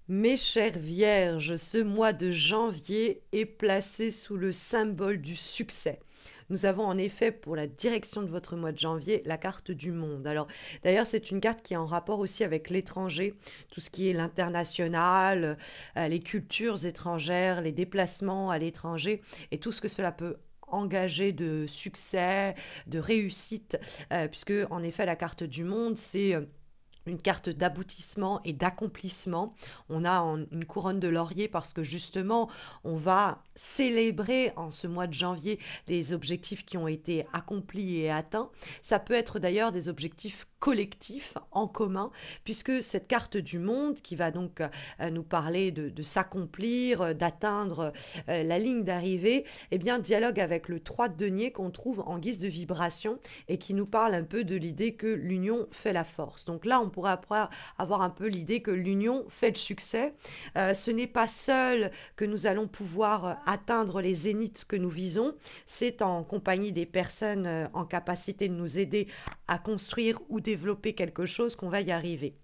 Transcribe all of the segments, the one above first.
Mes chères vierges, ce mois de janvier est placé sous le symbole du succès. Nous avons en effet pour la direction de votre mois de janvier la carte du monde. Alors d'ailleurs c'est une carte qui est en rapport aussi avec l'étranger, tout ce qui est l'international, les cultures étrangères, les déplacements à l'étranger et tout ce que cela peut engager de succès, de réussite, puisque en effet la carte du monde c'est une carte d'aboutissement et d'accomplissement. On a une couronne de laurier parce que justement, on va célébrer en ce mois de janvier les objectifs qui ont été accomplis et atteints. Ça peut être d'ailleurs des objectifs collectifs en commun, puisque cette carte du monde qui va donc nous parler de s'accomplir, d'atteindre la ligne d'arrivée, eh bien dialogue avec le 3 de denier qu'on trouve en guise de vibration et qui nous parle un peu de l'idée que l'union fait la force. Donc là, on pourrait après avoir un peu l'idée que l'union fait le succès. Ce n'est pas seul que nous allons pouvoir atteindre les zéniths que nous visons, c'est en compagnie des personnes en capacité de nous aider à construire ou développer quelque chose qu'on va y arriver.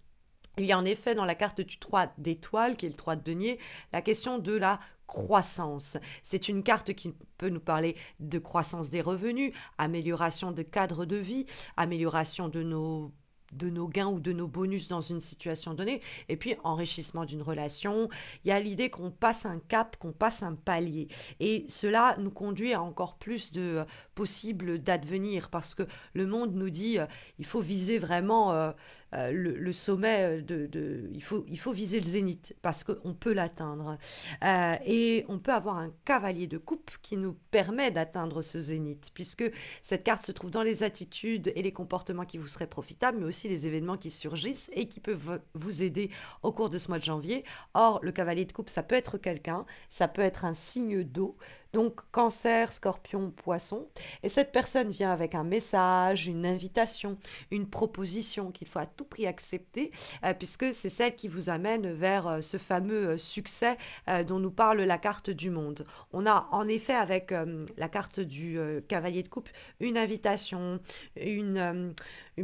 Il y a en effet dans la carte du 3 d'étoiles, qui est le 3 de denier, la question de la croissance. C'est une carte qui peut nous parler de croissance des revenus, amélioration de cadre de vie, amélioration de nos gains ou de nos bonus dans une situation donnée, et puis enrichissement d'une relation. Il y a l'idée qu'on passe un cap, qu'on passe un palier. Et cela nous conduit à encore plus de possibles d'advenir, parce que le monde nous dit il faut viser vraiment le sommet, il faut viser le zénith, parce qu'on peut l'atteindre. Et on peut avoir un cavalier de coupe qui nous permet d'atteindre ce zénith, puisque cette carte se trouve dans les attitudes et les comportements qui vous seraient profitables, mais aussi les événements qui surgissent et qui peuvent vous aider au cours de ce mois de janvier. Or, le cavalier de coupe, ça peut être quelqu'un, ça peut être un signe d'eau, donc cancer, scorpion, poisson. Et cette personne vient avec un message, une invitation, une proposition qu'il faut à tout prix accepter, puisque c'est celle qui vous amène vers ce fameux succès dont nous parle la carte du monde. On a en effet avec la carte du cavalier de coupe une invitation,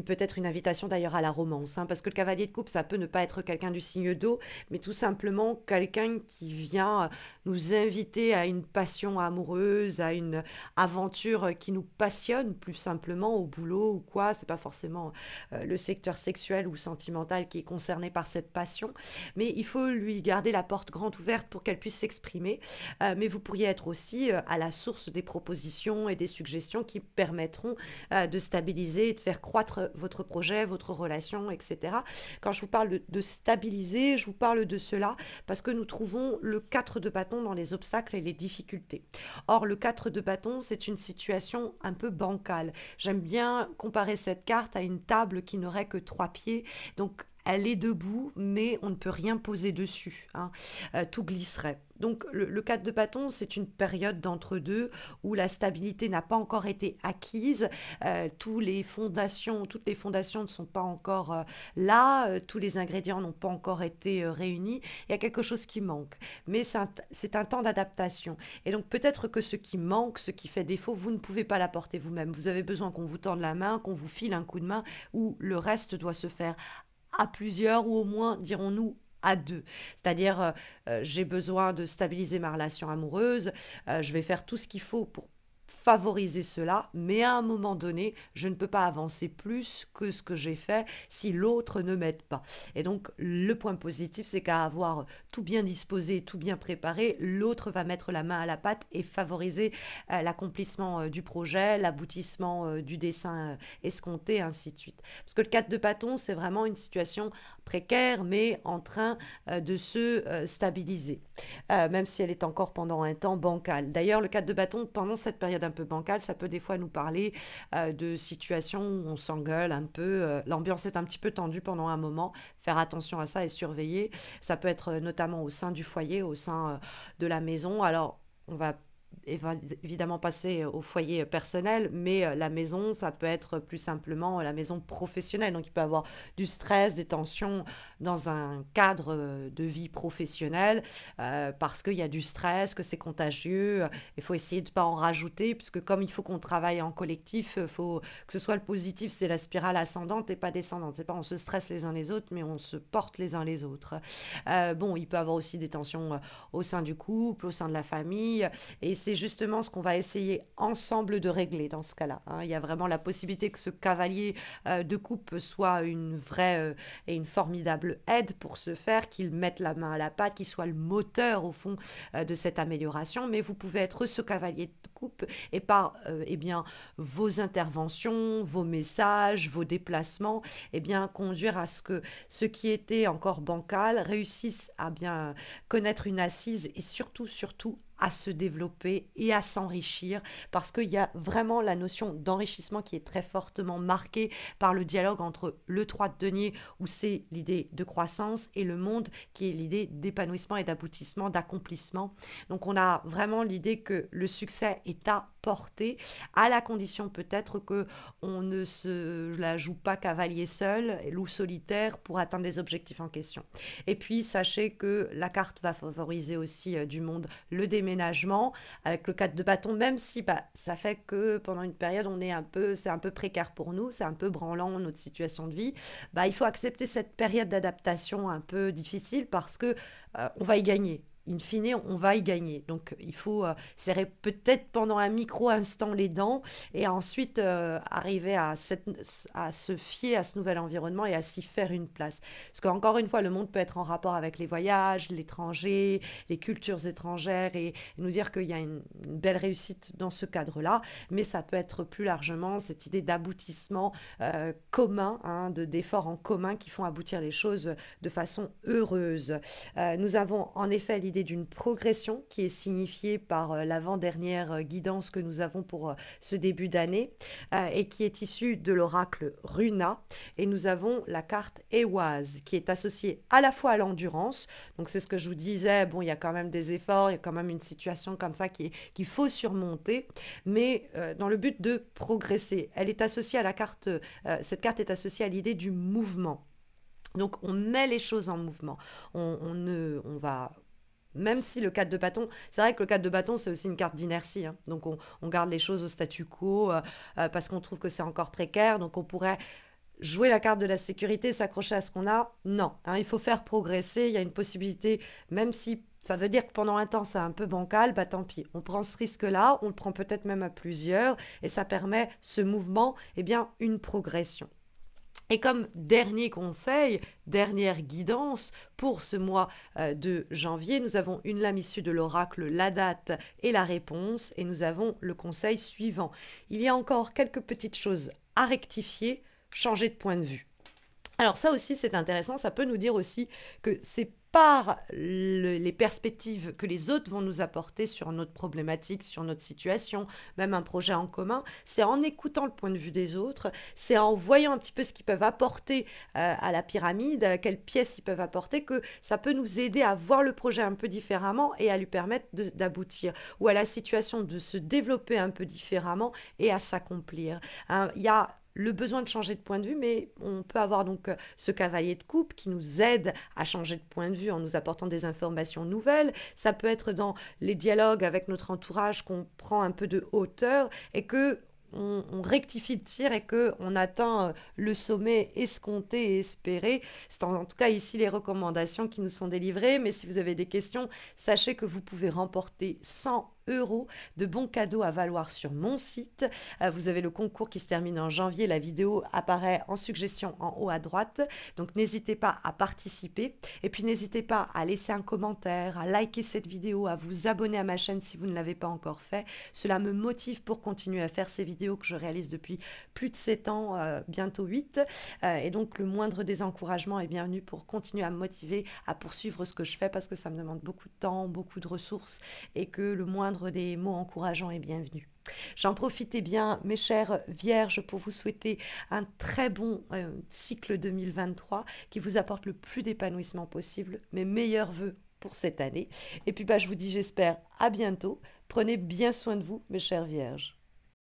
peut-être une invitation d'ailleurs à la romance, hein, parce que le cavalier de coupe, ça peut ne pas être quelqu'un du signe d'eau, mais tout simplement quelqu'un qui vient nous inviter à une passion amoureuse, à une aventure qui nous passionne plus simplement au boulot ou quoi. C'est pas forcément le secteur sexuel ou sentimental qui est concerné par cette passion, mais il faut lui garder la porte grande ouverte pour qu'elle puisse s'exprimer. Mais vous pourriez être aussi à la source des propositions et des suggestions qui permettront de stabiliser et de faire croître votre projet, votre relation, etc. Quand je vous parle de stabiliser, je vous parle de cela parce que nous trouvons le 4 de bâton dans les obstacles et les difficultés. Or, le 4 de bâton, c'est une situation un peu bancale. J'aime bien comparer cette carte à une table qui n'aurait que 3 pieds. Donc, elle est debout, mais on ne peut rien poser dessus, hein. Tout glisserait. Donc le 4 de bâton, c'est une période d'entre-deux où la stabilité n'a pas encore été acquise, toutes les fondations ne sont pas encore là, tous les ingrédients n'ont pas encore été réunis, il y a quelque chose qui manque. Mais c'est un temps d'adaptation. Et donc peut-être que ce qui manque, ce qui fait défaut, vous ne pouvez pas l'apporter vous-même. Vous avez besoin qu'on vous tende la main, qu'on vous file un coup de main, ou le reste doit se faire à plusieurs ou au moins, dirons-nous, à deux. C'est-à-dire, j'ai besoin de stabiliser ma relation amoureuse, je vais faire tout ce qu'il faut pour favoriser cela, mais à un moment donné, je ne peux pas avancer plus que ce que j'ai fait si l'autre ne m'aide pas. Et donc, le point positif, c'est qu'à avoir tout bien disposé, tout bien préparé, l'autre va mettre la main à la pâte et favoriser l'accomplissement du projet, l'aboutissement du dessin escompté, ainsi de suite. Parce que le 4 de bâton, c'est vraiment une situation précaire, mais en train de se stabiliser, même si elle est encore pendant un temps bancale. D'ailleurs, le 4 de bâton, pendant cette période un peu bancale, ça peut des fois nous parler de situations où on s'engueule un peu, l'ambiance est un petit peu tendue pendant un moment, faire attention à ça et surveiller. Ça peut être notamment au sein du foyer, au sein de la maison. Alors, on va évidemment passer au foyer personnel, mais la maison, ça peut être plus simplement la maison professionnelle. Donc il peut y avoir du stress, des tensions dans un cadre de vie professionnelle parce qu'il y a du stress, que c'est contagieux. Il faut essayer de ne pas en rajouter, puisque comme il faut qu'on travaille en collectif, il faut que ce soit le positif, c'est la spirale ascendante et pas descendante. C'est pas on se stresse les uns les autres, mais on se porte les uns les autres. Bon, il peut y avoir aussi des tensions au sein du couple, au sein de la famille, et c'est justement ce qu'on va essayer ensemble de régler dans ce cas-là, hein. Il y a vraiment la possibilité que ce cavalier de coupe soit une vraie et une formidable aide pour ce faire, qu'il mette la main à la pâte, qu'il soit le moteur au fond de cette amélioration, mais vous pouvez être ce cavalier de coupe et par eh bien, vos interventions, vos messages, vos déplacements, eh bien, conduire à ce que ce qui était encore bancal réussisse à bien connaître une assise et surtout à se développer et à s'enrichir parce qu'il y a vraiment la notion d'enrichissement qui est très fortement marquée par le dialogue entre le 3 de denier où c'est l'idée de croissance et le monde qui est l'idée d'épanouissement et d'aboutissement, d'accomplissement. Donc on a vraiment l'idée que le succès est à portée à la condition peut-être que on ne se la joue pas cavalier seul, loup solitaire pour atteindre les objectifs en question. Et puis sachez que la carte va favoriser aussi du monde le déménagement avec le 4 de bâton, même si ça fait que pendant une période c'est un peu précaire pour nous, c'est un peu branlant notre situation de vie. Il faut accepter cette période d'adaptation un peu difficile parce que on va y gagner. In fine, on va y gagner. Donc, il faut serrer peut-être pendant un micro-instant les dents et ensuite arriver à se fier à ce nouvel environnement et à s'y faire une place. Parce qu'encore une fois, le monde peut être en rapport avec les voyages, l'étranger, les cultures étrangères et nous dire qu'il y a une belle réussite dans ce cadre-là, mais ça peut être plus largement cette idée d'aboutissement commun, hein, d'efforts en commun qui font aboutir les choses de façon heureuse. Nous avons en effet l'idée d'une progression qui est signifiée par l'avant-dernière guidance que nous avons pour ce début d'année et qui est issue de l'oracle Runa. Et nous avons la carte Ehwaz qui est associée à la fois à l'endurance. Donc c'est ce que je vous disais, bon, il y a quand même des efforts, il y a quand même une situation comme ça qu'il faut surmonter, mais dans le but de progresser. Elle est associée à la carte, cette carte est associée à l'idée du mouvement. Donc on met les choses en mouvement. On va même si le 4 de bâton, c'est vrai que le 4 de bâton, c'est aussi une carte d'inertie, hein. Donc on garde les choses au statu quo parce qu'on trouve que c'est encore précaire. Donc on pourrait jouer la carte de la sécurité, s'accrocher à ce qu'on a. Non, hein, il faut faire progresser. Il y a une possibilité, même si ça veut dire que pendant un temps c'est un peu bancal, tant pis. On prend ce risque-là, on le prend peut-être même à plusieurs et ça permet ce mouvement, eh bien, une progression. Et comme dernier conseil, dernière guidance pour ce mois de janvier, nous avons une lame issue de l'oracle, la date et la réponse, et nous avons le conseil suivant. Il y a encore quelques petites choses à rectifier, changer de point de vue. Alors ça aussi c'est intéressant, ça peut nous dire aussi que c'est par les perspectives que les autres vont nous apporter sur notre problématique, sur notre situation, même un projet en commun, c'est en écoutant le point de vue des autres, c'est en voyant un petit peu ce qu'ils peuvent apporter à la pyramide, quelles pièces ils peuvent apporter, que ça peut nous aider à voir le projet un peu différemment et à lui permettre d'aboutir, ou à la situation de se développer un peu différemment et à s'accomplir. Hein, il y a le besoin de changer de point de vue, mais on peut avoir donc ce cavalier de coupe qui nous aide à changer de point de vue en nous apportant des informations nouvelles. Ça peut être dans les dialogues avec notre entourage qu'on prend un peu de hauteur et que on rectifie le tir et qu'on atteint le sommet escompté et espéré. C'est en tout cas ici les recommandations qui nous sont délivrées, mais si vous avez des questions, sachez que vous pouvez remporter 100 € de bons cadeaux à valoir sur mon site. Vous avez le concours qui se termine en janvier. La vidéo apparaît en suggestion en haut à droite. Donc n'hésitez pas à participer. Et puis n'hésitez pas à laisser un commentaire, à liker cette vidéo, à vous abonner à ma chaîne si vous ne l'avez pas encore fait. Cela me motive pour continuer à faire ces vidéos que je réalise depuis plus de 7 ans, bientôt 8. Et donc le moindre des encouragements est bienvenu pour continuer à me motiver à poursuivre ce que je fais parce que ça me demande beaucoup de temps, beaucoup de ressources et que le moindre des mots encourageants est bienvenu. J'en profite bien, mes chères vierges, pour vous souhaiter un très bon cycle 2023 qui vous apporte le plus d'épanouissement possible, mes meilleurs vœux pour cette année. Et puis je vous dis j'espère à bientôt Prenez bien soin de vous, mes chères vierges.